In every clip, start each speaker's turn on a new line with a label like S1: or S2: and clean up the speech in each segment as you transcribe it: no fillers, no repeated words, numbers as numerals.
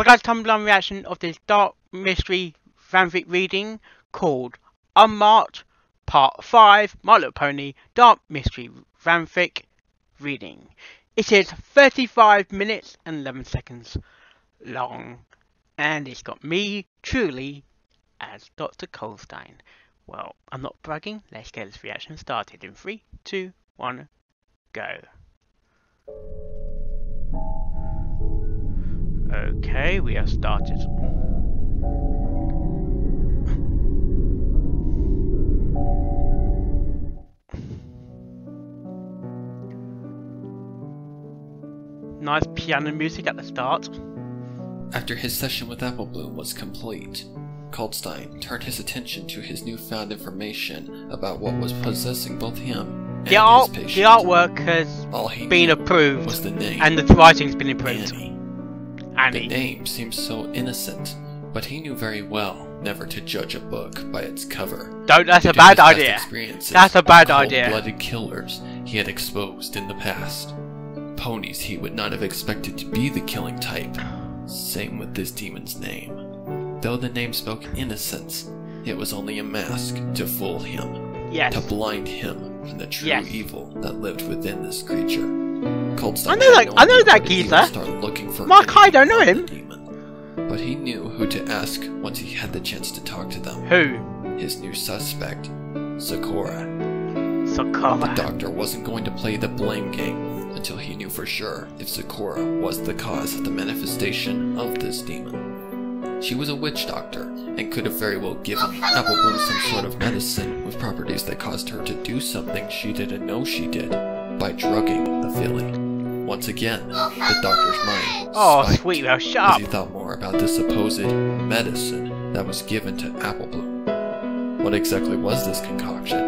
S1: Hello guys, Tumblr reaction of this dark mystery fanfic reading called Unmarked Part 5 My Little Pony Dark Mystery Fanfic reading. It is 35 minutes and 11 seconds long and it's got me truly as Dr. Colton. Well, I'm not bragging, let's get this reaction started in 3, 2, 1, go. Okay, we have started. Nice piano music at the start.
S2: After his session with Applebloom was complete, Colton turned his attention to his newfound information about what was possessing both him and his patient.
S1: The artwork has been approved
S2: was the name,
S1: and the writing's been improved.
S2: Annie. The name seemed so innocent, but he knew very well never to judge a book by its cover.
S1: That's a bad idea. That's a bad idea.
S2: Cold-blooded killers he had exposed in the past. Ponies he would not have expected to be the killing type. Same with this demon's name. Though the name spoke innocence, it was only a mask to fool him.
S1: Yes.
S2: To blind him from the true evil that lived within this creature. Colton
S1: I know that geezer. Mark, I don't know him.
S2: Demon, but he knew who to ask once he had the chance to talk to them.
S1: Who?
S2: His new suspect, Sakura.
S1: The
S2: doctor wasn't going to play the blame game until he knew for sure if Sakura was the cause of the manifestation of this demon. She was a witch doctor and could have very well given Applebloom some sort of medicine with properties that caused her to do something she didn't know she did by drugging the filly. Once again, the doctor's mind spiked
S1: sweet, well, shut up.
S2: as he thought more about the supposed medicine that was given to Applebloom. What exactly was this concoction,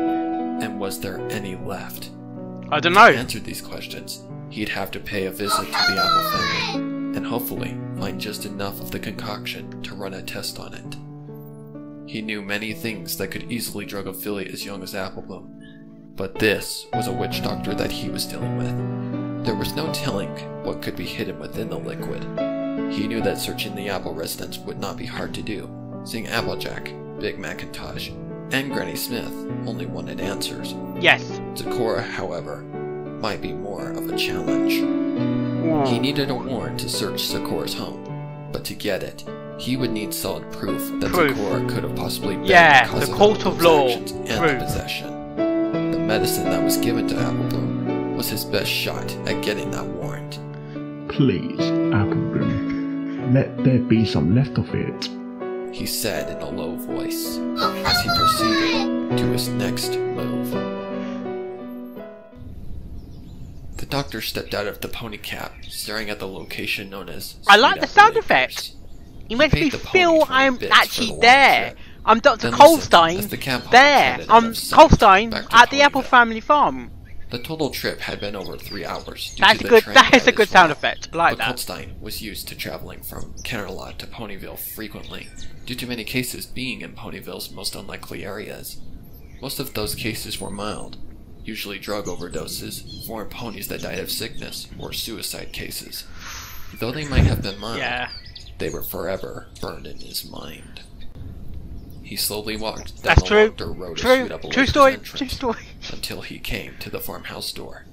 S2: and was there any left?
S1: I don't know.
S2: To answer these questions, he'd have to pay a visit to the Apple family, and hopefully find just enough of the concoction to run a test on it. He knew many things that could easily drug a filly as young as Applebloom, but this was a witch doctor that he was dealing with. There was no telling what could be hidden within the liquid. He knew that searching the Apple residence would not be hard to do, seeing Applejack, Big Macintosh, and Granny Smith only wanted answers.
S1: Yes.
S2: Sakura, however, might be more of a challenge. He needed a warrant to search Sakura's home, but to get it, he would need solid proof that Sakura could have possibly been the cause
S1: the
S2: of
S1: court of law
S2: and the possession. The medicine that was given to Applebloom was his best shot at getting that warrant.
S3: Please, Applebloom, let there be some left of it,
S2: he said in a low voice, as he proceeded to his next move. The doctor stepped out of the pony cab, staring at the location known as...
S1: I like the sound effects. It makes me feel I'm actually there. I'm Dr. Colton there. I'm Colton at the Apple family farm.
S2: The total trip had been over 3 hours.
S1: That is a good sound effect. I like that.
S2: Colton was used to traveling from Canterlot to Ponyville frequently, due to many cases being in Ponyville's most unlikely areas. Most of those cases were mild, usually drug overdoses, foreign ponies that died of sickness, or suicide cases. Though they might have been mild, they were forever burned in his mind. He slowly walked down the long dirt road
S1: True story.
S2: until he came to the farmhouse door.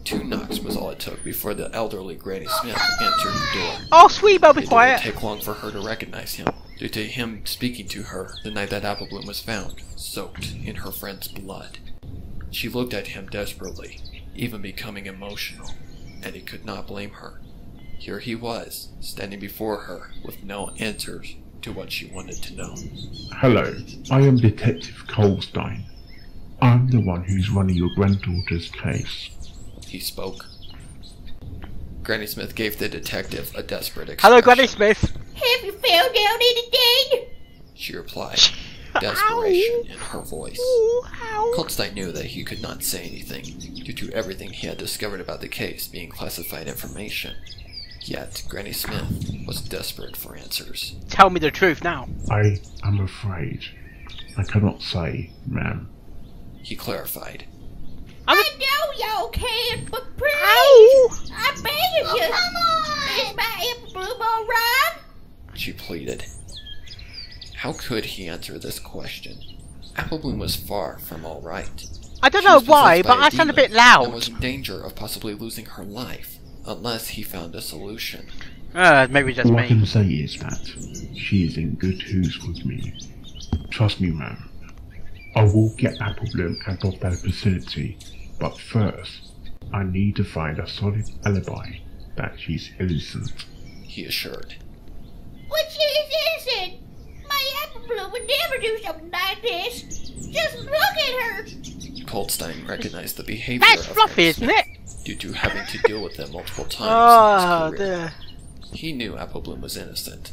S2: 2 knocks was all it took before the elderly Granny Smith answered the door.
S1: Oh, sweet, I'll be quiet.
S2: It didn't take long for her to recognize him, due to him speaking to her the night that Applebloom was found, soaked in her friend's blood. She looked at him desperately, even becoming emotional, and he could not blame her. Here he was, standing before her with no answers to what she wanted to know.
S3: Hello, I am Detective Colton. I'm the one who's running your granddaughter's case.
S2: He spoke. Granny Smith gave the detective a desperate expression.
S1: Hello, Granny Smith.
S4: Have you found out anything?
S2: She replied, desperation in her voice. Colton knew that he could not say anything, due to everything he had discovered about the case being classified information. Yet, Granny Smith was desperate for answers.
S1: Tell me the truth now.
S3: I am afraid I cannot say, ma'am.
S2: He clarified.
S4: I know y'all can't, but please, I beg of you. Is my Applebloom alright?
S2: she pleaded. How could he answer this question? Applebloom was far from alright.
S1: I don't know why, but I sound a bit loud.
S2: And was in danger of possibly losing her life, unless he found a solution.
S1: Maybe just
S3: All
S1: me.
S3: I can say is that she is in good hands with me. Trust me, ma'am. I will get Applebloom out of that vicinity, but first, I need to find a solid alibi that she's innocent,
S2: he assured.
S4: But she is innocent. My Applebloom would never do something like this. Just look at her.
S2: Goldstein recognized the behavior
S1: That's
S2: of
S1: fluffy,
S2: Granny
S1: isn't
S2: Smith
S1: it?
S2: due to having to deal with them multiple times
S1: Oh,
S2: in his career.
S1: dear.
S2: He knew Applebloom was innocent,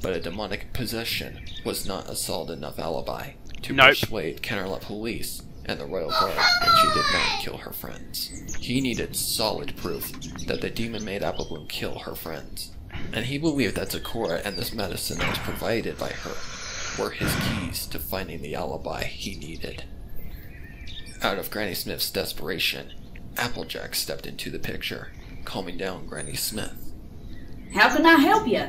S2: but a demonic possession was not a solid enough alibi to persuade Canterlot Police and the Royal Guard that she did not kill her friends. He needed solid proof that the demon made Applebloom kill her friends, and he believed that Zakora and this medicine that was provided by her were his keys to finding the alibi he needed. Out of Granny Smith's desperation, Applejack stepped into the picture, calming down Granny Smith.
S5: How can I help you?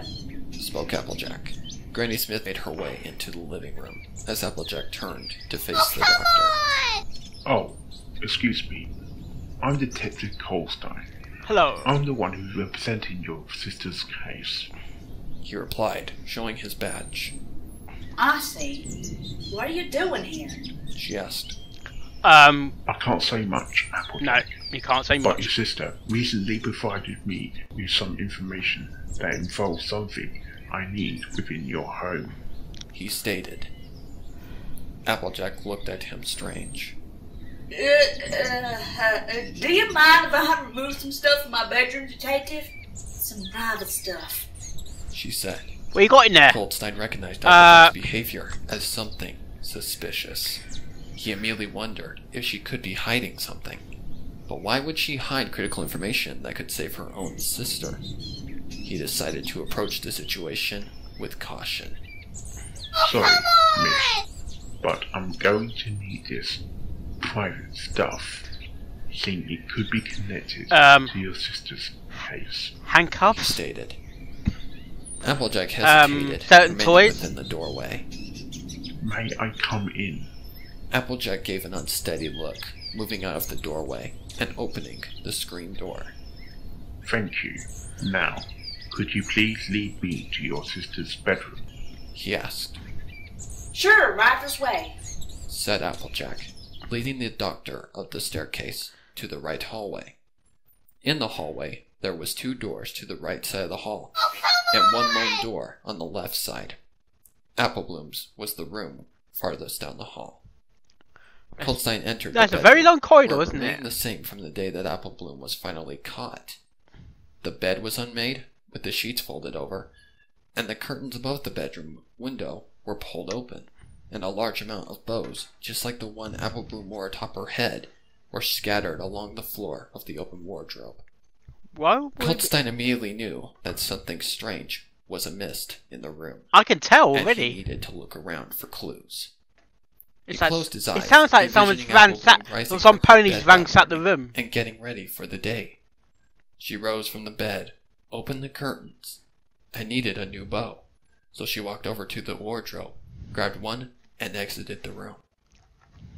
S2: Spoke Applejack. Granny Smith made her way into the living room as Applejack turned to face the doctor.
S3: Oh, excuse me. I'm Detective Colstein.
S1: Hello.
S3: I'm the one who's representing your sister's case.
S2: He replied, showing his badge.
S5: I see. What are you doing here?
S2: She asked.
S3: I can't say much, Applejack.
S1: No, you can't say
S3: But
S1: much.
S3: your sister recently provided me with some information that involves something I need within your home.
S2: He stated. Applejack looked at him strange.
S5: Do you mind if I remove some stuff from my bedroom, Detective? Some private stuff.
S2: She said.
S1: What you got in there?
S2: Goldstein recognized Applejack's behavior as something suspicious. He immediately wondered if she could be hiding something. But why would she hide critical information that could save her own sister? He decided to approach the situation with caution.
S3: Sorry, miss, but I'm going to need this private stuff. Think it could be connected to your sister's case.
S2: He
S1: Handcuffs?
S2: stated. Applejack hesitated,
S1: certain
S2: remaining
S1: toys?
S2: within the doorway.
S3: May I come in?
S2: Applejack gave an unsteady look, moving out of the doorway and opening the screen door.
S3: Thank you. Now, could you please lead me to your sister's bedroom?
S2: He asked.
S5: Sure, right this way.
S2: Said Applejack, leading the doctor up the staircase to the right hallway. In the hallway, there was 2 doors to the right side of the hall, and 1 lone door on the left side. Applebloom's was the room farthest down the hall. Colstein entered
S1: That's
S2: the
S1: a very
S2: bedroom,
S1: long corridor,
S2: where it
S1: isn't
S2: remained
S1: it?
S2: the same from the day that Applebloom was finally caught. The bed was unmade, with the sheets folded over, and the curtains above the bedroom window were pulled open, and a large amount of bows, just like the one Applebloom wore atop her head, were scattered along the floor of the open wardrobe.
S1: Why would
S2: Colstein immediately knew that something strange was amiss in the room,
S1: I can tell
S2: and he
S1: already.
S2: needed to look around for clues.
S1: It's
S2: He
S1: like,
S2: closed his
S1: it
S2: eyes,
S1: sounds like someone's
S2: envisioning
S1: ransacked,
S2: Applebloom rising
S1: or some
S2: from her
S1: ponies
S2: bed that
S1: ransacked the
S2: morning
S1: room.
S2: and getting ready for the day. She rose from the bed, opened the curtains, and needed a new bow, so she walked over to the wardrobe, grabbed one, and exited the room.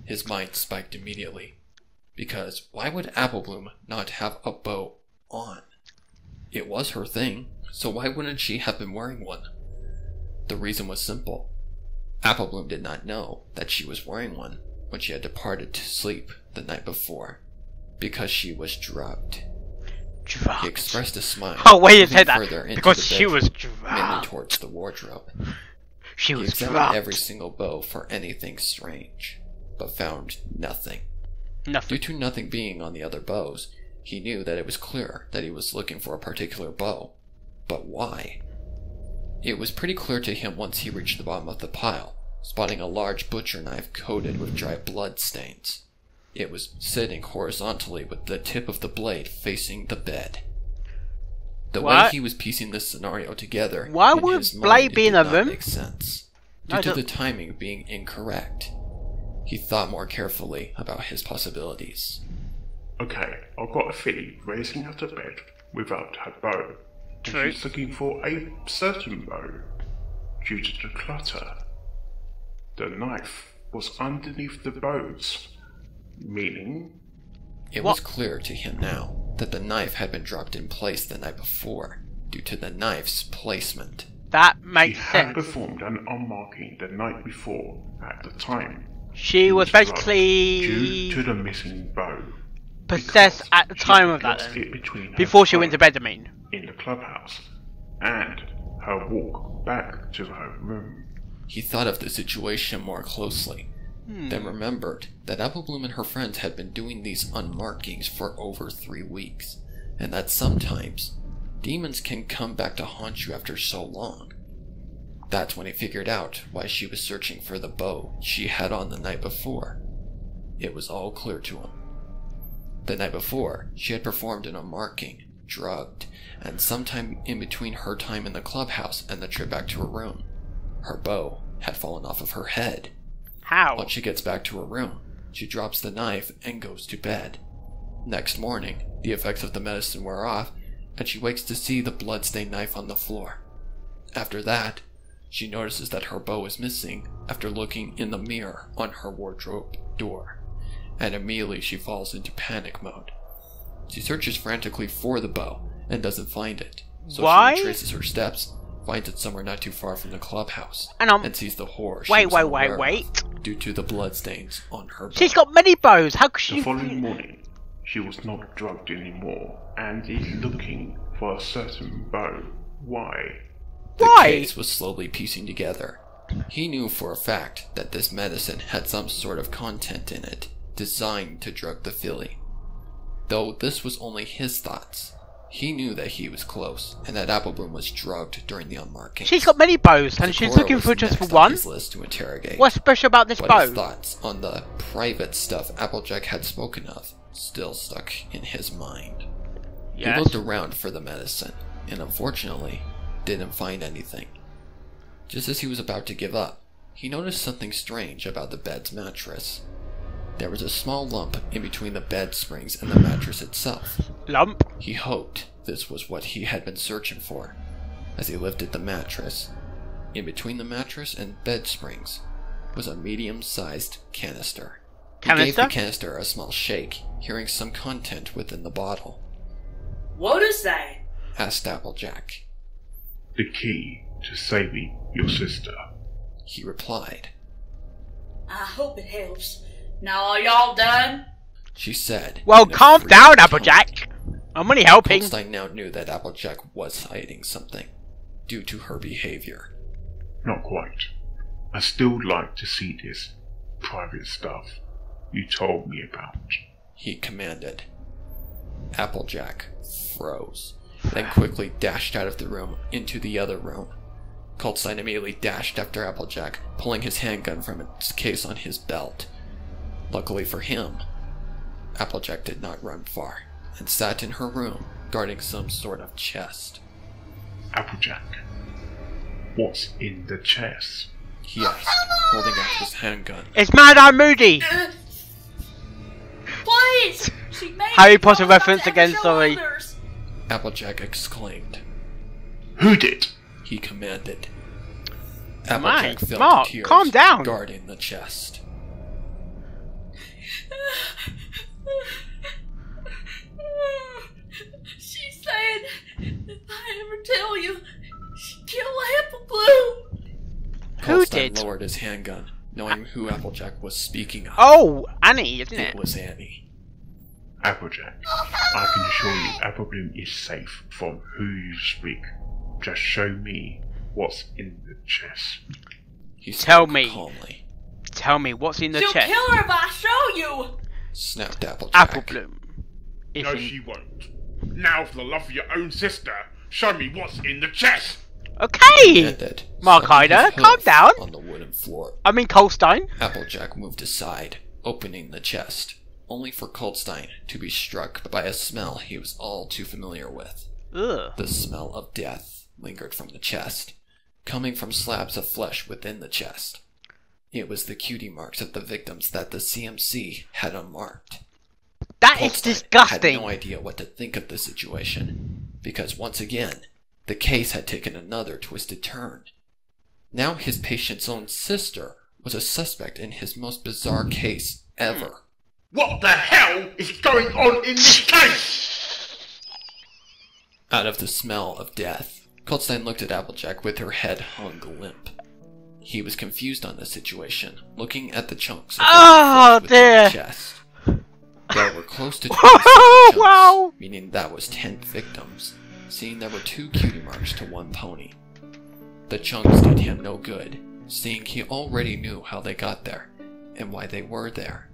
S2: His mind spiked immediately, because why would Applebloom not have a bow on? It was her thing, so why wouldn't she have been wearing one? The reason was simple. Applebloom did not know that she was wearing one when she had departed to sleep the night before, because she was drugged. He
S1: Drugged.
S2: expressed a smile,
S1: Oh, wait, you
S2: moving
S1: said that.
S2: further into
S1: Because
S2: the
S1: she was
S2: bedroom, mainly
S1: drugged.
S2: towards the wardrobe.
S1: She
S2: He
S1: was
S2: examined
S1: drugged.
S2: every single bow for anything strange, but found nothing.
S1: Nothing.
S2: Due to nothing being on the other bows, he knew that it was clear that he was looking for a particular bow. But why? It was pretty clear to him once he reached the bottom of the pile, spotting a large butcher knife coated with dry blood stains. It was sitting horizontally with the tip of the blade facing the bed. The way
S1: What?
S2: he was piecing this scenario together,
S1: Why
S2: in
S1: would
S2: his
S1: blade
S2: mind,
S1: be
S2: it
S1: in
S2: did
S1: a
S2: not
S1: room?
S2: make sense, due
S1: I
S2: to
S1: don't-
S2: the timing being incorrect. He thought more carefully about his possibilities.
S3: Okay, I've got a feeling raising out of bed without her bow. And
S1: True.
S3: she's looking for a certain bow. due to the clutter. The knife was underneath the bows, meaning
S2: It was clear to him now that the knife had been dropped in place the night before due to the knife's placement.
S1: That
S3: she
S1: makes
S3: had
S1: sense.
S3: performed an unmarking the night before at the time.
S1: She was
S3: drugged
S1: basically
S3: due to the missing bow.
S1: possessed
S3: because
S1: at the
S3: she
S1: time
S3: had
S1: of that
S3: lost
S1: then.
S3: it between her
S1: Before she went to
S3: phone
S1: bed, I mean.
S3: in the clubhouse and her walk back to her room.
S2: He thought of the situation more closely, then remembered that Applebloom and her friends had been doing these unmarkings for over 3 weeks, and that sometimes demons can come back to haunt you after so long. That's when he figured out why she was searching for the bow she had on the night before. It was all clear to him. The night before, she had performed an unmarking, drugged, and sometime in between her time in the clubhouse and the trip back to her room, her bow had fallen off of her head.
S1: How?
S2: Once she gets back to her room, she drops the knife and goes to bed. Next morning, the effects of the medicine wear off, and she wakes to see the bloodstained knife on the floor. After that, she notices that her bow is missing after looking in the mirror on her wardrobe door, and immediately she falls into panic mode. She searches frantically for the bow and doesn't find it, so
S1: Why?
S2: she retraces her steps, finds it somewhere not too far from the clubhouse,
S1: And
S2: sees the horror she
S1: Wait,
S2: was
S1: wait,
S2: unaware
S1: wait,
S2: of due to the bloodstains on her bow.
S1: she's got many bows. How could
S3: The
S1: she?
S3: following morning, she was not drugged anymore and is looking for a certain bow. Why?
S2: The
S1: Why?
S2: case was slowly piecing together. He knew for a fact that this medicine had some sort of content in it, designed to drug the filly. Though this was only his thoughts, he knew that he was close, and that Applebloom was drugged during the unmarking.
S1: She's got many bows, and she's looking for just for one.
S2: His list to interrogate.
S1: What's special about this
S2: But his
S1: bow?
S2: thoughts on the private stuff Applejack had spoken of still stuck in his mind. He
S1: Yes.
S2: looked around for the medicine, and unfortunately, didn't find anything. Just as he was about to give up, he noticed something strange about the bed's mattress. There was a small lump in between the bed springs and the mattress itself.
S1: Lump.
S2: He hoped this was what he had been searching for. As he lifted the mattress, in between the mattress and bed springs was a medium-sized canister. He gave
S1: Canister?
S2: the canister a small shake, hearing some content within the bottle.
S5: What is that?
S2: Asked Applejack.
S3: The key to saving your sister.
S2: He replied.
S5: I hope it helps. Now are y'all done?
S2: She said.
S1: Well,
S2: in a
S1: calm
S2: freezing
S1: down,
S2: tone.
S1: Applejack. I'm only helping.
S2: Colton now knew that Applejack was hiding something, due to her behavior.
S3: Not quite. I still like to see this private stuff you told me about.
S2: He commanded. Applejack froze, then quickly dashed out of the room into the other room. Colton immediately dashed after Applejack, pulling his handgun from its case on his belt. Luckily for him, Applejack did not run far, and sat in her room, guarding some sort of chest.
S3: Applejack, what's in the chest?
S2: He asked, holding out his handgun.
S1: It's Mad Eye Moody.
S5: Please! She made
S1: Harry
S5: me
S1: Potter
S5: promise not
S1: reference
S5: to ever
S1: again,
S5: show
S1: sorry.
S5: others.
S2: Applejack exclaimed.
S3: Who did?
S2: He commanded.
S1: My,
S2: Applejack fell
S1: Mark,
S2: to tears,
S1: calm down.
S2: guarding the chest.
S5: She said, if I ever tell you, she killed Applebloom.
S1: Who
S2: Colton
S1: did?
S2: lowered his handgun, knowing who Applejack was speaking of.
S1: Oh, Annie, isn't
S2: It
S1: it?
S2: was Annie.
S3: Applejack, I can assure you Applebloom is safe from who you speak. Just show me what's in the chest.
S2: He
S1: Tell
S2: spoke
S1: me.
S2: calmly.
S1: Tell me what's in the
S5: She'll
S1: chest.
S5: kill her if I show you.
S2: Snapped Applejack.
S1: Applebloom. It's
S3: No,
S1: in-
S3: she won't. Now, for the love of your own sister, show me what's in the chest.
S1: Okay.
S2: Ended,
S1: Mark
S2: slapping
S1: Hyder,
S2: his
S1: calm
S2: hoof
S1: down.
S2: On the wooden floor.
S1: I mean Colstein.
S2: Applejack moved aside, opening the chest, only for Coltstein to be struck by a smell he was all too familiar with.
S1: Ugh.
S2: The smell of death lingered from the chest, coming from slabs of flesh within the chest. It was the cutie marks of the victims that the CMC had unmarked.
S1: That is
S2: Coltstein
S1: disgusting.
S2: had no idea what to think of the situation, because once again, the case had taken another twisted turn. Now his patient's own sister was a suspect in his most bizarre case ever.
S3: What the hell is going on in this case?
S2: Out of the smell of death, Colton looked at Applejack with her head hung limp. He was confused on the situation, looking at the chunks of the chest. There were close to 20 chunks,
S1: Wow.
S2: meaning that was 10 victims, seeing there were 2 cutie marks to 1 pony. The chunks did him no good, seeing he already knew how they got there, and why they were there.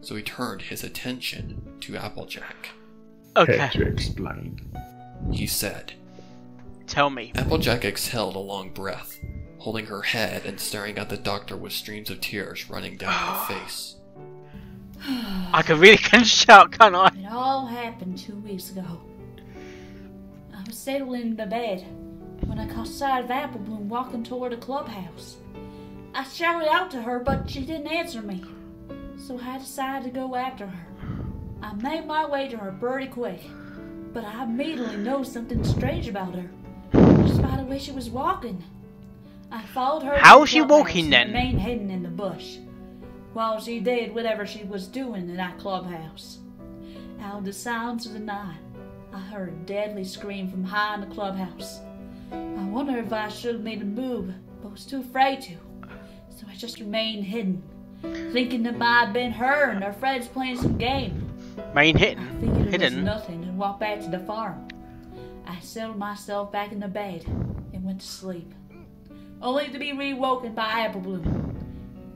S2: So he turned his attention to Applejack.
S1: Okay.
S3: Care to explain?
S2: He said.
S1: Tell me.
S2: Applejack exhaled a long breath, holding her head and staring at the doctor with streams of tears running down her face.
S1: I can really shout, can't I?
S5: It all happened 2 weeks ago. I was settling in the bed when I caught sight of Apple Bloom walking toward the clubhouse. I shouted out to her, but she didn't answer me. So I decided to go after her. I made my way to her pretty quick, but I immediately noticed something strange about her, just by the way she was walking. I followed her.
S1: How was she walking then?
S5: And remained hidden in the bush, while she did whatever she was doing in that clubhouse. Out of the silence of the night, I heard a deadly scream from high in the clubhouse. I wondered if I should have made a move, but was too afraid to, so I just remained hidden, thinking it might have been her and her friends playing some game.
S1: Main
S5: I
S1: hidden.
S5: figured it was
S1: Hidden.
S5: nothing and walked back to the farm. I settled myself back in the bed and went to sleep, only to be rewoken by Apple Bloom.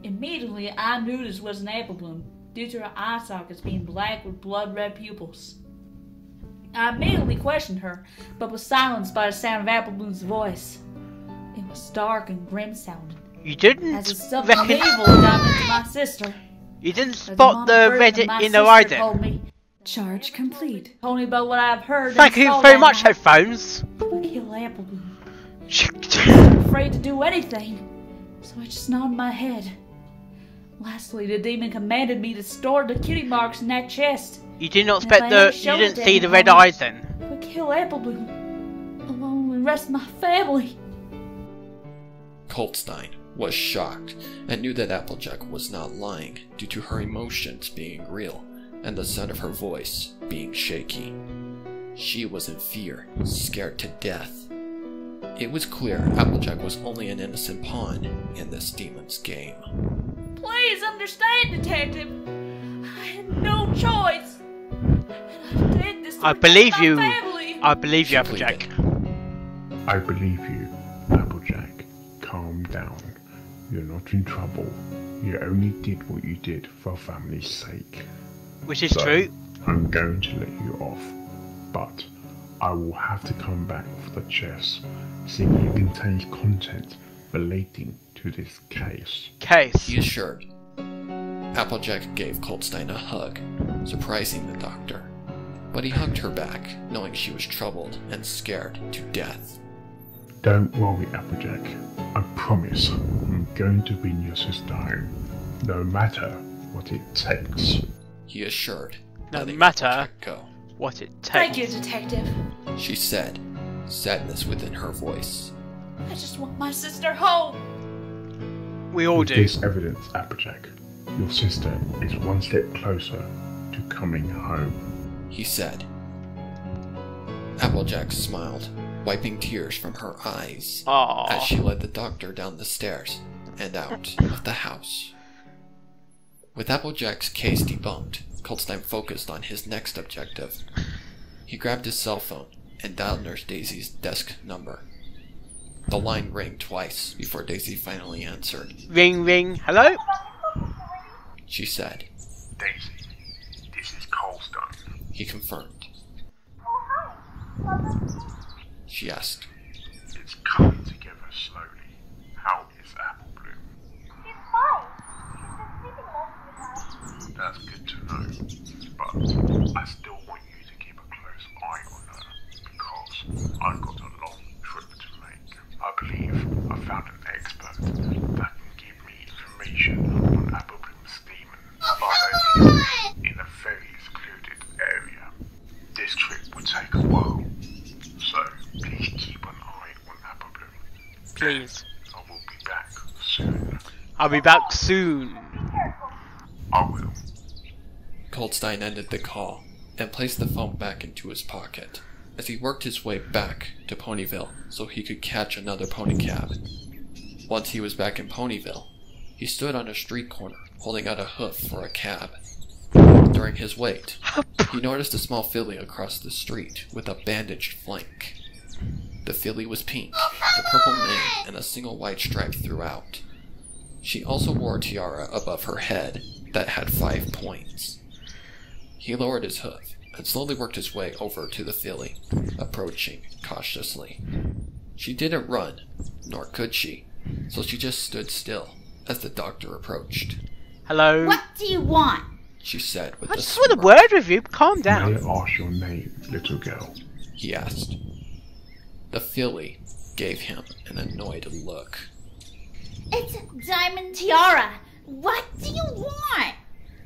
S5: Immediately, I knew this was an Apple Bloom due to her eye sockets being black with blood-red pupils. I immediately questioned her, but was silenced by the sound of Apple Bloom's voice. It was dark and grim sounding,
S1: You didn't
S5: as if something
S1: reckon.
S5: evil had gotten into my sister.
S1: You didn't
S5: As
S1: spot the
S5: mama
S1: red
S5: version of my
S1: in her eye
S5: sister told
S1: then.
S5: me, charge complete. Told me about what I've heard.
S1: Thank
S5: and
S1: you
S5: saw
S1: very
S5: that
S1: much,
S5: night.
S1: headphones.
S5: Kill Apple Bloom. I'm afraid to do anything, so I just nodded my head. Lastly, the demon commanded me to store the cutie marks in that chest.
S1: You did not
S5: If
S1: expect
S5: I
S1: the.
S5: hadn't
S1: You
S5: shown
S1: didn't
S5: it
S1: see
S5: to
S1: the red
S5: anyone,
S1: eyes then.
S5: I would kill Apple Bloom, along with the rest of my family.
S2: Colton was shocked and knew that Applejack was not lying due to her emotions being real and the sound of her voice being shaky. She was in fear, scared to death. It was clear Applejack was only an innocent pawn in this demon's game.
S5: Please understand, Detective. I had no choice. And I did this to
S1: I
S5: protect
S1: believe
S5: my
S1: you.
S5: family.
S1: I believe you,
S2: She
S1: Applejack.
S3: I believe you, Applejack. Calm down. You're not in trouble. You only did what you did for family's sake.
S1: Which is
S3: So,
S1: true.
S3: I'm going to let you off, but I will have to come back for the chest, seeing it contains content relating to this case.
S1: Case.
S2: He assured. Applejack gave Colton a hug, surprising the doctor. But he hugged her back, knowing she was troubled and scared to death.
S3: Don't worry, Applejack. I promise I'm going to bring your sister home, no matter what it takes.
S2: He assured.
S1: No
S2: letting
S1: matter
S2: Applejack go.
S1: what it
S5: Thank
S1: takes.
S5: you, Detective.
S2: She said, sadness within her voice.
S5: I just want my sister home.
S1: We all
S3: With
S1: do.
S3: this evidence, Applejack, your sister is one step closer to coming home.
S2: He said. Applejack smiled, wiping tears from her eyes as
S1: Aww.
S2: she led the doctor down the stairs and out of the house. With Applejack's case debunked, Colton focused on his next objective. He grabbed his cell phone and dialed Nurse Daisy's desk number. The line rang twice before Daisy finally answered.
S1: Ring, ring. Hello?
S2: She said.
S3: Daisy, this is Colton.
S2: He confirmed. She asked.
S3: It's coming together slowly. How is Apple Bloom?
S4: She's fine. She's been sleeping most of the time.
S3: That's good to know. But I still want you to keep a close eye on her, because I've got a long trip to make. I believe I found an expert that can give me information on Apple Bloom's demons, but they live in a very secluded area. This trip would take a while, so please keep an eye on Apple Bloom.
S1: Please.
S3: soon.
S1: I'll be back soon.
S3: I will.
S2: Colton ended the call and placed the phone back into his pocket as he worked his way back to Ponyville so he could catch another pony cab. Once he was back in Ponyville, he stood on a street corner holding out a hoof for a cab. During his wait, he noticed a small filly across the street with a bandaged flank. The filly was pink, with a purple mane and a single white stripe throughout. She also wore a tiara above her head that had 5 points. He lowered his hoof and slowly worked his way over to the filly, approaching cautiously. She didn't run, nor could she, so she just stood still as the doctor approached.
S1: Hello?
S5: What do you want?
S2: She said with
S1: I
S2: a
S1: just want a
S2: smirk.
S1: word with you. Calm
S3: May
S1: down.
S3: I ask your name, little girl?
S2: He asked. The filly gave him an annoyed look.
S5: It's Diamond Tiara. What do you want?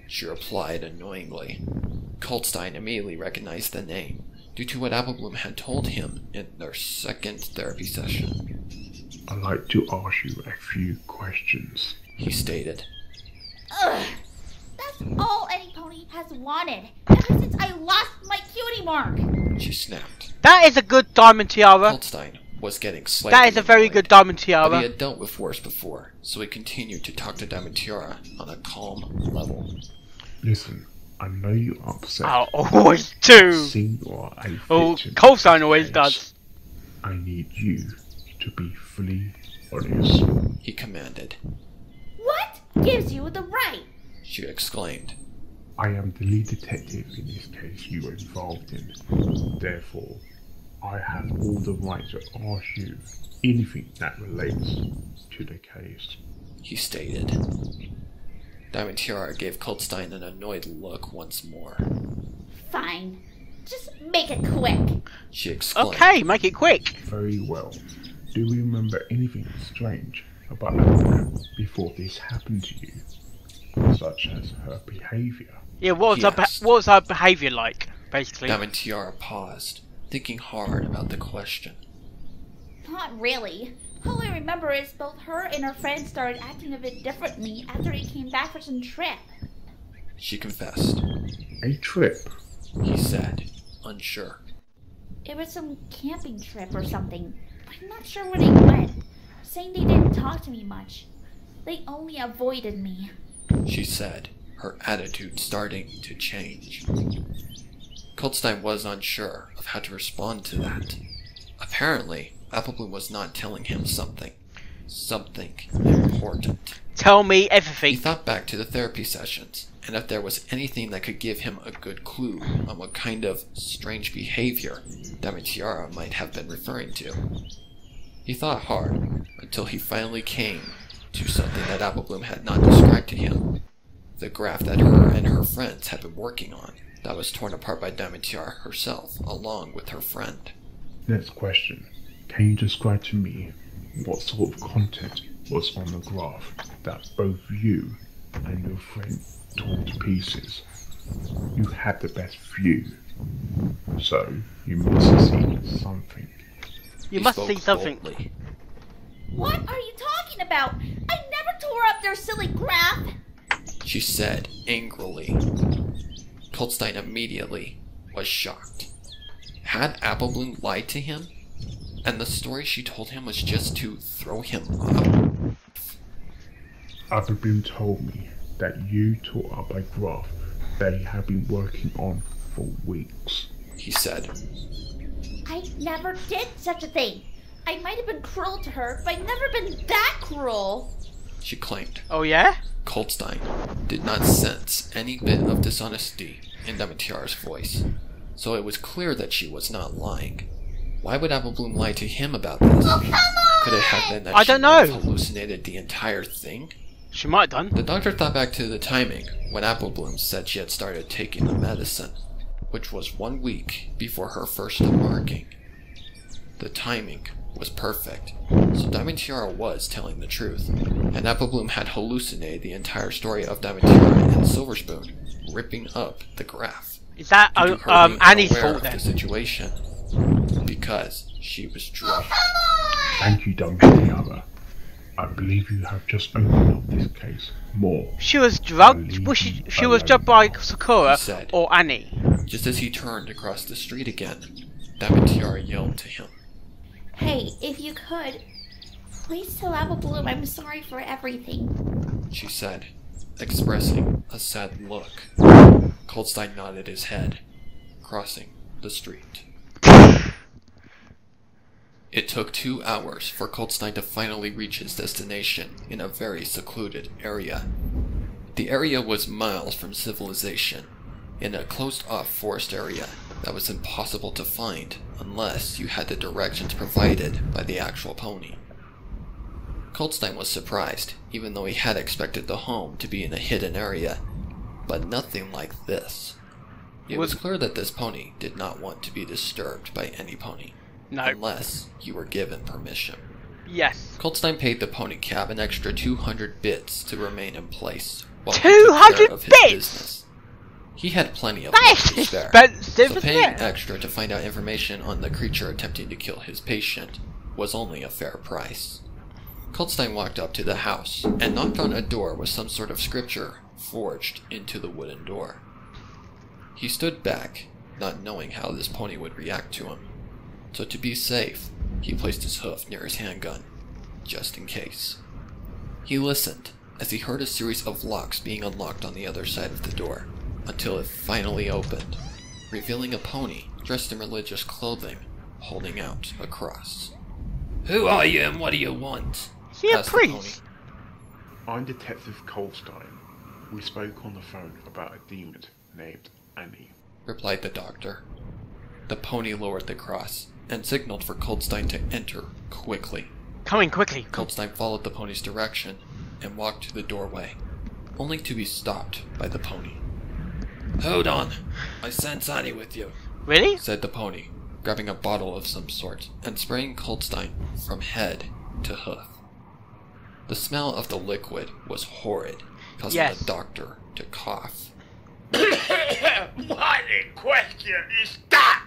S2: She replied annoyingly. Colton immediately recognized the name due to what Applebloom had told him in their second therapy session.
S3: I'd like to ask you a few questions.
S2: He stated.
S5: Ugh. That's all any pony has wanted ever since I lost my cutie mark.
S2: She snapped.
S1: That is a good diamond tiara.
S2: Colton was getting slightly
S1: That is a very
S2: annoyed,
S1: good diamond
S2: but he
S1: tiara.
S2: had dealt with worse before, so he continued to talk to Diamond Tiara on a calm level.
S3: Listen, I know you're upset.
S1: I always do.
S3: Seeing you are a
S1: Oh,
S3: victim
S1: Colton
S3: of
S1: always
S3: case,
S1: does.
S3: I need you to be fully honest.
S2: He commanded.
S5: What gives you the right?
S2: She exclaimed.
S3: I am the lead detective in this case you are involved in. Therefore, I have all the right to ask you anything that relates to the case.
S2: He stated. Diamond Tiara gave Colton an annoyed look once more.
S5: Fine. Just make it quick.
S2: She exclaimed.
S1: Okay, make it quick.
S3: Very well. Do you remember anything strange about Anna before this happened to you? Such as her behaviour?
S1: Yeah, what
S2: Yes.
S1: was her behaviour like, basically?
S2: Diamond Tiara paused, thinking hard about the question.
S5: Not really. All I remember is both her and her friend started acting a bit differently after he came back from some trip.
S2: She confessed.
S3: A trip?
S2: He said, unsure.
S5: It was some camping trip or something. I'm not sure where they went. Saying they didn't talk to me much. They only avoided me.
S2: She said, her attitude starting to change. Colton was unsure of how to respond to that. Apparently, Applebloom was not telling him something. Something important.
S1: Tell me
S2: He
S1: everything.
S2: thought back to the therapy sessions, and if there was anything that could give him a good clue on what kind of strange behavior Diamond Tiara might have been referring to. He thought hard until he finally came to something that Applebloom had not described to him. The graph that her and her friends had been working on, that was torn apart by Diamond Tiara herself, along with her friend.
S3: Next question. Can you describe to me what sort of content was on the graph that both you and your friend tore to pieces? You had the best view, so you must have seen something.
S1: You
S2: He
S1: must
S2: spoke
S1: see something.
S2: boldly.
S5: What are you talking about? I never tore up their silly graph.
S2: She said angrily. Colton immediately was shocked. Had Applebloom lied to him? And the story she told him was just to throw him off?
S3: Applebloom told me that you tore up a graph they have been working on for weeks.
S2: He said.
S5: I never did such a thing. I might have been cruel to her, but I've never been that cruel.
S2: She claimed.
S1: Oh yeah?
S2: Colton did not sense any bit of dishonesty in Diamond Tiara's voice, so it was clear that she was not lying. Why would Applebloom lie to him about this?
S5: Oh, come on!
S2: Could it have been that
S1: I
S2: she
S1: don't
S2: might have
S1: know.
S2: hallucinated the entire thing?
S1: She might have done.
S2: The doctor thought back to the timing when Applebloom said she had started taking the medicine, which was 1 week before her first marking. The timing was perfect, so Diamond Tiara was telling the truth, and Applebloom had hallucinated the entire story of Diamond Tiara and Silver Spoon ripping up the graph.
S1: Is that
S2: Due to her being
S1: Annie's
S2: unaware
S1: fault
S2: of
S1: then?
S2: the situation, because she was drunk.
S3: Thank you, Dumb Tiara. I believe you have just opened up this case more.
S1: She was drugged? Was she was drugged by Sakura
S2: said,
S1: or Annie?
S2: just as he turned across the street again. Tiara yelled to him.
S4: Hey, if you could, please tell Apple Bloom I'm sorry for everything.
S2: She said, expressing a sad look. Coldstein nodded his head, crossing the street. It took 2 hours for Coldstein to finally reach his destination in a very secluded area. The area was miles from civilization, in a closed-off forest area that was impossible to find unless you had the directions provided by the actual pony. Coldstein was surprised, even though he had expected the home to be in a hidden area, but nothing like this. It was clear that this pony did not want to be disturbed by any pony.
S1: No.
S2: Unless you were given permission.
S1: Yes.
S2: Coldstein paid the pony cab an extra 200 bits to remain in place while he
S1: 200
S2: took care of his
S1: bits?
S2: business. He had plenty of
S1: That
S2: money
S1: is
S2: to spare,
S1: expensive,
S2: so
S1: isn't
S2: paying
S1: it?
S2: extra to find out information on the creature attempting to kill his patient was only a fair price. Coldstein walked up to the house and knocked on a door with some sort of scripture forged into the wooden door. He stood back, not knowing how this pony would react to him. So to be safe, he placed his hoof near his handgun, just in case. He listened as he heard a series of locks being unlocked on the other side of the door, until it finally opened, revealing a pony dressed in religious clothing, holding out a cross. "Who are you and what do you want?"
S1: Is he a
S2: asked the pony.
S1: priest?
S3: I'm Detective Coldstein. We spoke on the phone about a demon named Annie.
S2: Replied the doctor. The pony lowered the cross and signaled for Coldstein to enter quickly.
S1: Coming quickly.
S2: Coldstein followed the pony's direction and walked to the doorway, only to be stopped by the pony. "Hold on, I sent Annie with you,"
S1: Really?
S2: said the pony, grabbing a bottle of some sort and spraying Coldstein from head to hoof. The smell of the liquid was horrid, causing
S1: Yes.
S2: the doctor to cough.
S3: What in question is that?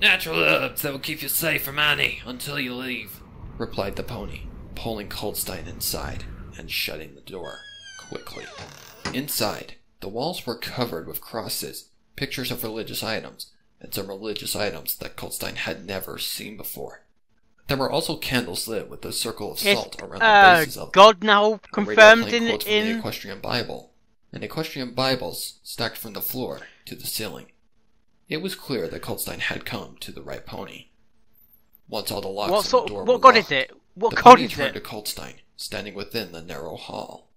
S2: "Natural herbs that will keep you safe from Annie until you leave," replied the pony, pulling Coldstein inside and shutting the door quickly. Inside, the walls were covered with crosses, pictures of religious items, and some religious items that Coldstein had never seen before. There were also candles lit with a circle of salt around the bases of them.
S1: God now
S2: A radio
S1: confirmed
S2: playing
S1: in
S2: quotes from the Equestrian Bible, and Equestrian Bibles stacked from the floor to the ceiling. It was clear that Coldstein had come to the right pony. Once all the locks on the door were
S1: what god
S2: locked,
S1: is it? What
S2: the
S1: god
S2: pony
S1: is
S2: turned to
S1: it?
S2: Coldstein, standing within the narrow hall.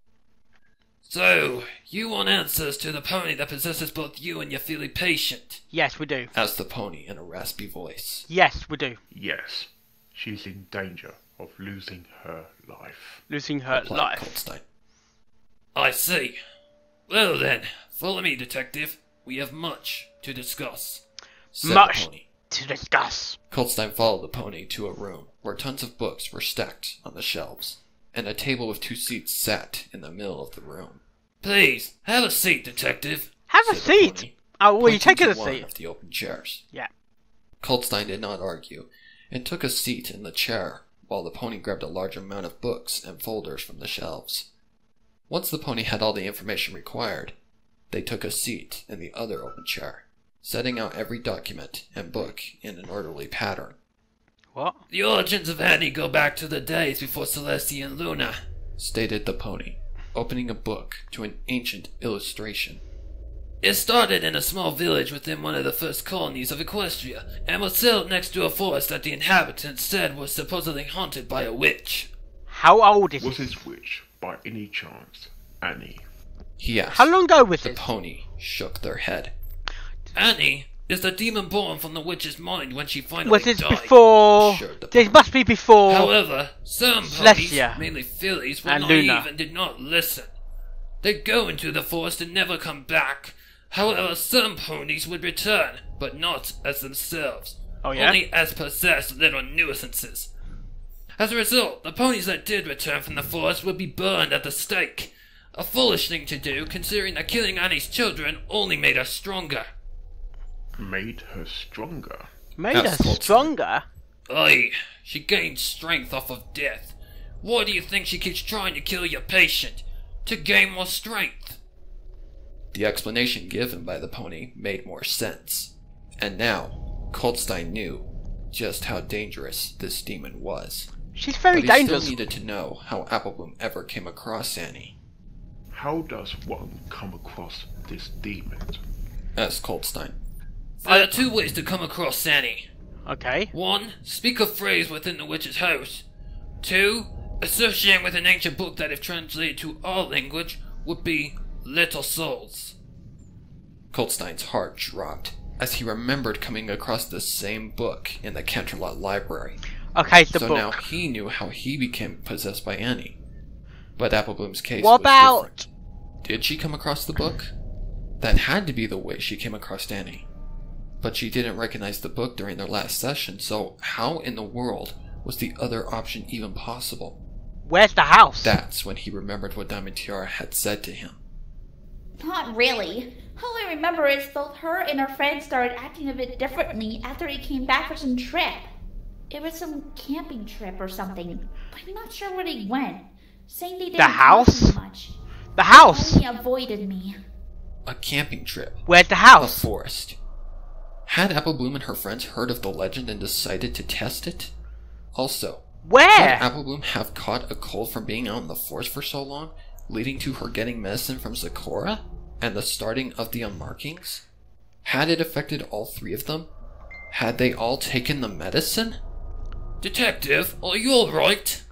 S2: "So, you want answers to the pony that possesses both you and your filly patient?"
S1: Yes, we do.
S2: asked the pony in a raspy voice.
S1: Yes, we do.
S3: Yes, she's in danger of losing her life.
S1: Losing her
S2: Replied
S1: life.
S2: Coldstein. "I see. Well then, follow me, detective. We have much to discuss," said
S1: Much
S2: the pony.
S1: to discuss.
S2: Coldstein followed the pony to a room where tons of books were stacked on the shelves, and a table with 2 seats sat in the middle of the room. "Please, have a seat, detective,"
S1: Have a
S2: said the
S1: seat.
S2: pony,
S1: Oh, well, you
S2: pointing
S1: taking
S2: to
S1: a
S2: one
S1: seat?
S2: of the open chairs.
S1: Yeah.
S2: Coldstein did not argue, and took a seat in the chair, while the pony grabbed a large amount of books and folders from the shelves. Once the pony had all the information required, they took a seat in the other open chair, setting out every document and book in an orderly pattern.
S1: What?
S2: "The origins of Annie go back to the days before Celestia and Luna," stated the pony, opening a book to an ancient illustration. "It started in a small village within one of the first colonies of Equestria, and was settled next to a forest that the inhabitants said was supposedly haunted by a witch."
S1: How old is
S3: Was
S1: it?
S3: his witch, by any chance, Annie?
S2: He asked.
S1: How long ago was
S2: The
S1: this?
S2: pony shook their head. "Annie is the demon born from the witch's mind when she finally
S1: Was this
S2: died,"
S1: before?
S2: assured the
S1: This
S2: pony.
S1: must be before.
S2: However, some ponies,
S1: Celestia
S2: mainly fillies, were
S1: and
S2: naive
S1: Luna.
S2: and did not listen. They'd go into the forest and never come back. However, some ponies would return, but not as themselves,
S1: Oh, yeah?
S2: only as possessed little nuisances. As a result, the ponies that did return from the forest would be burned at the stake. A foolish thing to do, considering that killing Annie's children only made her stronger.
S3: Made her stronger?
S1: Made
S2: Asked
S1: her
S2: Colton.
S1: stronger.
S2: Aye, she gains strength off of death. Why do you think she keeps trying to kill your patient? To gain more strength. The explanation given by the pony made more sense. And now, Coltstein knew just how dangerous this demon was.
S1: She's very
S2: But he
S1: dangerous.
S2: still needed to know how Applebloom ever came across Annie.
S3: How does one come across this demon?
S2: Asked Coltstein. There are two ways to come across Annie.
S1: Okay.
S2: 1. Speak a phrase within the witch's house. 2. Associate with an ancient book that, if translated to our language, would be Little Souls. Coltstein's heart dropped as he remembered coming across the same book in the Canterlot library.
S1: Okay, the
S2: So
S1: book.
S2: now he knew how he became possessed by Annie. But Applebloom's case
S1: What
S2: was
S1: about...
S2: different. Did she come across the book? That had to be the way she came across Annie. But she didn't recognize the book during their last session, so how in the world was the other option even possible?
S1: Where's the house?
S2: That's when he remembered what Diamond Tiara had said to him.
S5: Not really. All I remember is both her and her friends started acting a bit differently after he came back for some trip. It was some camping trip or something, but I'm not sure where they went. Saying they didn't
S1: The house?
S5: talk too much.
S1: The house!
S5: Only avoided me.
S2: A camping trip.
S1: Where's the
S2: A
S1: house?
S2: forest. Had Applebloom and her friends heard of the legend and decided to test it? Also,
S1: Where?
S2: could Applebloom have caught a cold from being out in the forest for so long, leading to her getting medicine from Sakura, and the starting of the unmarkings? Had it affected all three of them? Had they all taken the medicine? Detective, are you alright?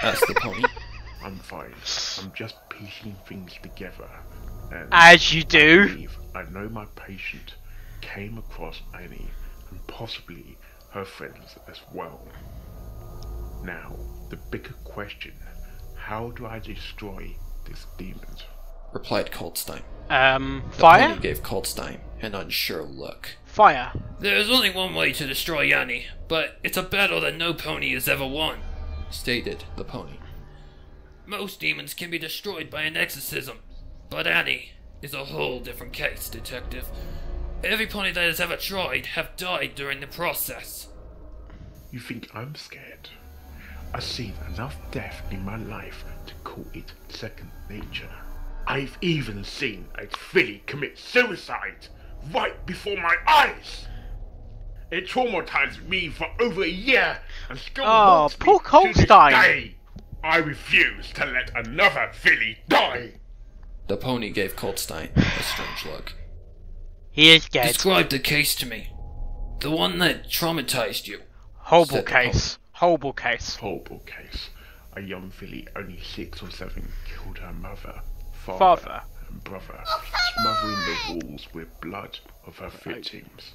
S2: Asked the pony.
S3: I'm fine. I'm just piecing things together. And
S1: As you
S3: I
S1: do.
S3: believe I know my patient came across Annie and possibly her friends as well. Now, the bigger question, how do I destroy this demon?
S2: Replied Coltstein.
S1: The
S2: Pony
S1: fire?
S2: gave Coltstein an unsure look.
S1: Fire.
S2: There's only one way to destroy Annie, but it's a battle that no pony has ever won, stated the pony. Most demons can be destroyed by an exorcism, but Annie is a whole different case, detective. Every pony that has ever tried have died during the process.
S3: You think I'm scared? I've seen enough death in my life to call it second nature. I've even seen a filly commit suicide right before my eyes. It traumatized me for over a year and still haunts
S1: poor
S3: me to this
S1: Coltstein.
S3: day. I refuse to let another filly die.
S2: The pony gave Coltstein a strange look.
S1: He is scared.
S2: Describe the case to me. The one that traumatized you.
S1: Horrible
S2: said the
S1: case. Horrible case.
S3: Horrible case. A young filly, only 6 or 7, killed her mother,
S1: Father.
S3: and brother, smothering the walls with blood of her victims,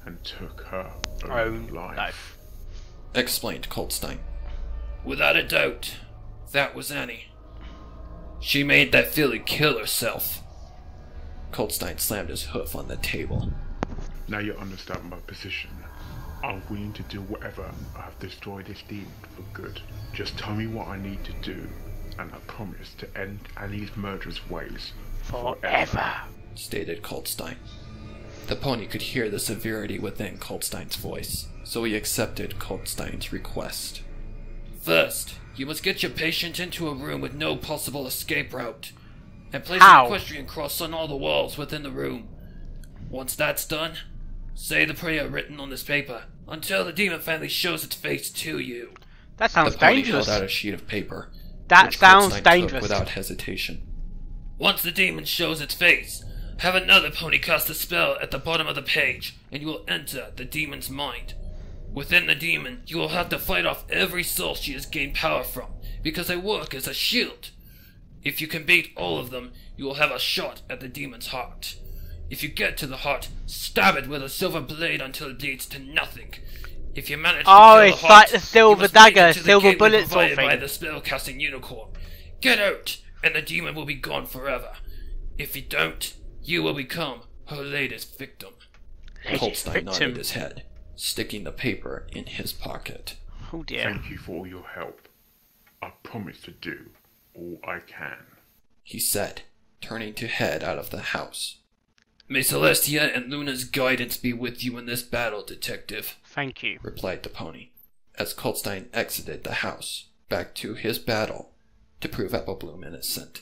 S3: and took her own life.
S2: Explained Coltstein. Without a doubt, that was Annie. She made that filly kill herself. Coltstein slammed his hoof on the table.
S3: Now you understand my position. I'm willing to do whatever. I have destroyed this demon for good. Just tell me what I need to do, and I promise to end Annie's murderous ways
S1: Forever.
S2: Stated Coltstein. The pony could hear the severity within Coltstein's voice, so he accepted Coltstein's request. First, you must get your patient into a room with no possible escape route, and place
S1: How?
S2: an equestrian cross on all the walls within the room. Once that's done, say the prayer written on this paper until the demon finally shows its face to you.
S1: That sounds
S2: The pony
S1: dangerous.
S2: held out a sheet of paper,
S1: That
S2: which
S1: sounds
S2: Coltstein
S1: dangerous.
S2: took without hesitation. Once the demon shows its face, have another pony cast a spell at the bottom of the page, and you will enter the demon's mind. Within the demon, you will have to fight off every soul she has gained power from, because they work as a shield. If you can beat all of them, you will have a shot at the demon's heart. If you get to the heart, stab it with a silver blade until it bleeds to nothing. If you manage to
S1: Oh,
S2: kill
S1: it's
S2: the heart,
S1: like the silver
S2: you must make it
S1: dagger,
S2: to the
S1: silver
S2: gateway
S1: bullet sort of
S2: provided by
S1: thing.
S2: the spell-casting unicorn. Get out, and the demon will be gone forever. If you don't, you will become her latest victim. Coltstein nodded his head, sticking the paper in his pocket.
S1: Oh dear.
S3: Thank you for all your help. I promise to do all I can.
S2: He said, turning to head out of the house. May Celestia and Luna's guidance be with you in this battle, detective,
S1: Thank you.
S2: replied the pony. as Colton exited the house back to his battle to prove Apple Bloom innocent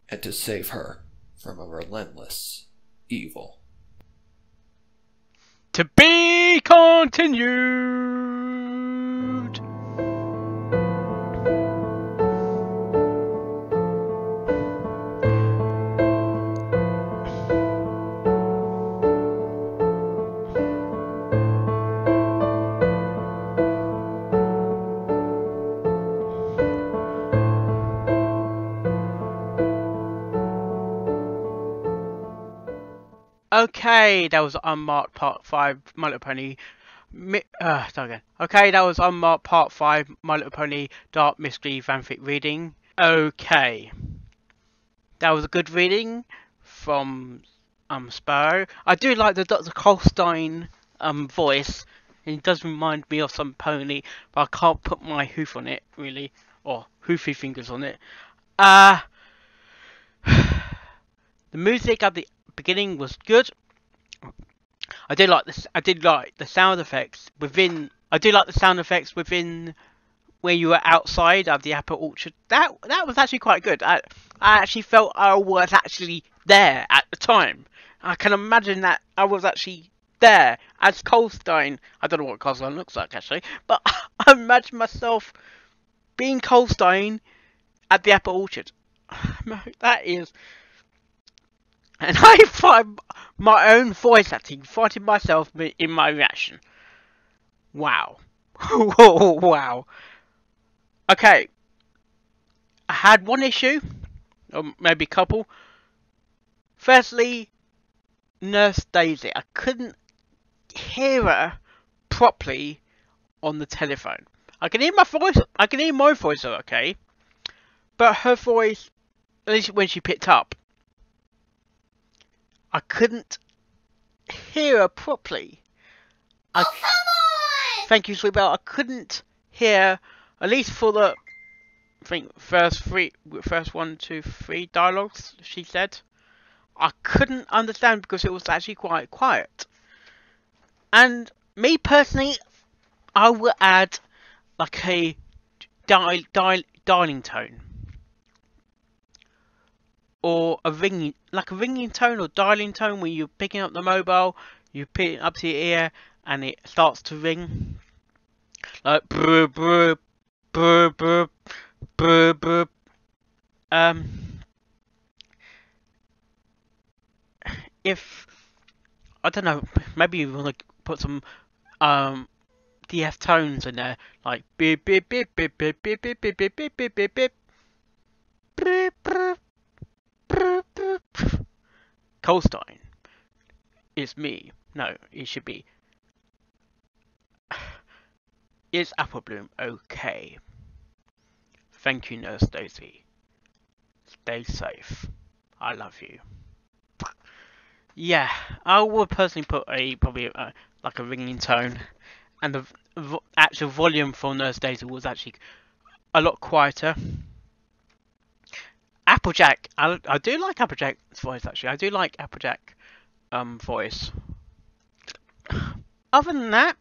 S2: and to save her from a relentless evil.
S1: To be continued. Okay, that was Unmarked Part 5, My Little Pony. Start again. Okay, that was Unmarked Part 5, My Little Pony Dark Mystery Fanfic reading. Okay. That was a good reading from Sparrow. I do like the Dr. Colstein voice. It does remind me of some pony, but I can't put my hoof on it, really. Or hoofy fingers on it. The music at the beginning was good. I did like this. I did like the sound effects within. I do like the sound effects within where you were outside of the apple orchard. That was actually quite good. I actually felt I was actually there at the time. I can imagine that I was actually there as Colstein. I don't know what Colstein looks like actually, but I imagine myself being Colstein at the apple orchard. That is. And I find my own voice acting, fighting myself in my reaction. Wow. Wow. Okay. I had one issue, or maybe a couple. Firstly, Nurse Daisy. I couldn't hear her properly on the telephone. I can hear my voice. I can hear my voice, okay. But her voice, at least when she picked up, I couldn't hear her properly.
S4: Oh, come on!
S1: Thank you, Sweetbell. I couldn't hear, at least for the, I think, first 1, 2, 3 dialogues she said. I couldn't understand because it was actually quite quiet. And me personally, I would add like a dialing tone. Or a ringing tone or dialing tone when you're picking up the mobile, you pick it up to your ear and it starts to ring. Like brr brr brr brr brr brr. If I don't know, maybe you want to put some DF tones in there, like beep beep beep beep beep beep beep beep beep beep beep beep beep. Colstein. It's me. No, it should be. Is Apple Bloom okay? Thank you, Nurse Daisy. Stay safe. I love you. Yeah, I would personally put probably like a ringing tone, and the actual volume for Nurse Daisy was actually a lot quieter. Applejack, I do like Applejack's voice actually. I do like Applejack voice. Other than that,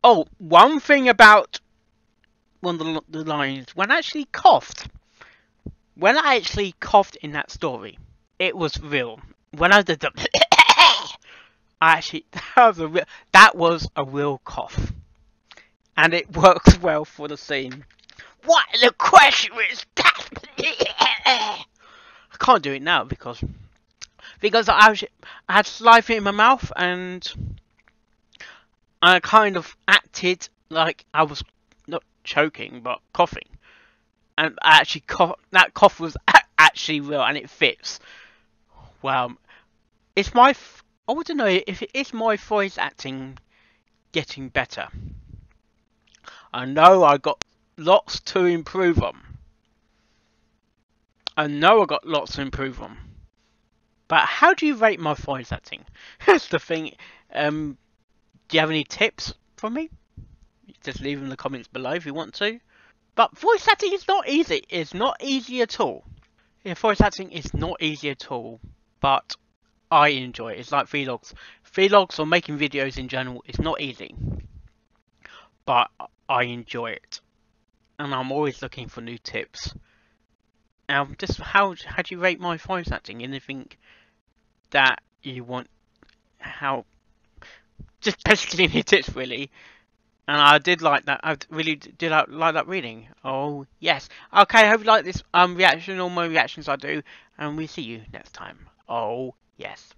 S1: oh, one thing about one of the lines when I actually coughed in that story, it was real. When I did the, that was a real cough, and it works well for the scene. What the question is that? I can't do it now because I had saliva in my mouth and I kind of acted like I was not choking but coughing, and I actually that cough was actually real and it fits. Wow, it's I want to know if it is my voice acting getting better. I know I got lots to improve on. But how do you rate my voice acting? That's the thing. Do you have any tips from me? Just leave them in the comments below if you want to. But voice acting is not easy. It's not easy at all. Yeah, voice acting is not easy at all. But I enjoy it. It's like vlogs. Vlogs or making videos in general is not easy. but I enjoy it, and I'm always looking for new tips. Just how do you rate my voice acting? Anything that you want? How? Just basically any tips, really. And I did like that. I really did like that reading. Oh yes. Okay. I hope you like this reaction. All my reactions I do, and we see you next time. Oh yes.